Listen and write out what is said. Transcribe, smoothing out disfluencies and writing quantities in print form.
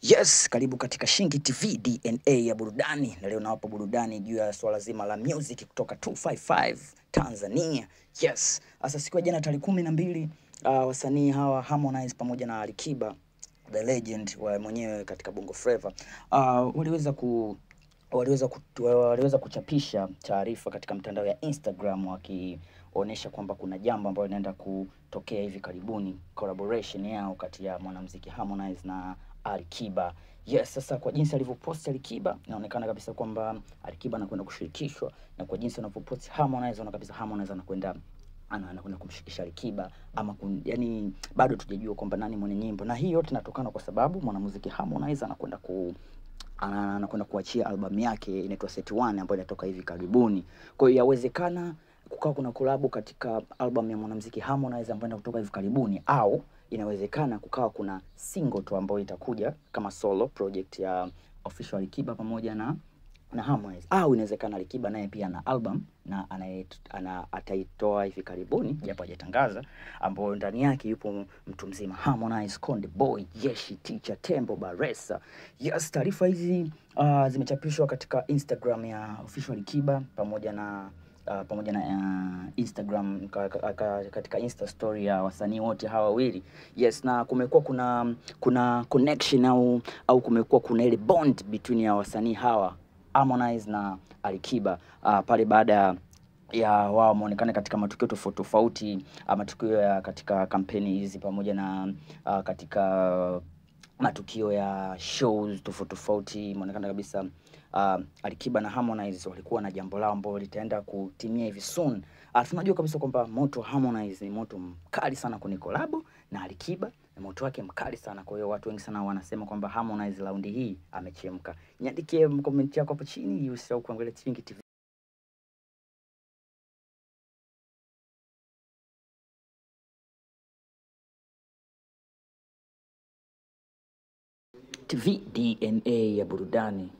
Yes, karibu katika Shingi TV DNA ya burudani, na leo nawapa burudani juu ya swala zima la music kutoka 255 Tanzania. Yes, sasa siku ya jana tarehe 12 wasanii hawa Harmonize pamoja na Alikiba the legend wa mwenyewe katika Bongo Flava waliweza kuchapisha taarifa katika mtandao ya Instagram wakionyesha kwamba kuna jambo ambalo linaenda kutokea hivi karibuni, collaboration yao kati ya mwanamuziki Harmonize na Alikiba. Yes, sasa kwa jinsi alivyopost Alikiba inaonekana kabisa kwamba Alikiba anakwenda kushirikishwa, na kwa jinsi anavyopost Harmonize unaona kabisa Harmonize anakwenda kumshirikisha Alikiba yani bado tujajua kwamba nani mwenye nyimbo, na hii yote inatokana kwa sababu mwanamuziki Harmonize anakwenda kuachia albamu yake inaitwa Set 1 ambayo inatoka hivi karibuni. Kwa hiyo yawezekana kukawa kuna collab katika albamu ya mwanamuziki Harmonize ambayo inatoka hivi karibuni, au inawezekana kukawa kuna single tu ambayo itakuja kama solo project ya official Alikiba pamoja na Harmonize, au inawezekana Alikiba naye pia na album na ataitoa hivi karibuni japo hajatangaza, ambapo ndani yake yupo mtu mzima Harmonize, Konde Boy, Jeshi, Teacher, Tembo, Baresa. Yes, taarifa hizi zimechapishwa katika Instagram ya official Alikiba pamoja na Instagram katika Insta story ya wasanii wote hawa wawili. Yes, na kumekuwa kuna connection au kumekuwa kuna ile bond between ya wasanii hawa Harmonize na Alikiba pale baada ya wao muonekane katika matukio tofauti, matukio ya katika kampeni hizi pamoja na katika matukio ya shows tofauti. Muonekana kabisa Alikiba na Harmonize walikuwa na jambo lao ambalo litaenda kutimia hivi soon. Tunajua kabisa kwamba moto Harmonize ni moto mkali sana kwenye collab, na Alikiba ni moto wake mkali sana. Kwa hiyo watu wengi sana wanasema kwamba Harmonize raundi hii amechemka. Niandikie comment yako hapo chini, usisahau kuangalia Shingi TV. TV DNA ya burudani.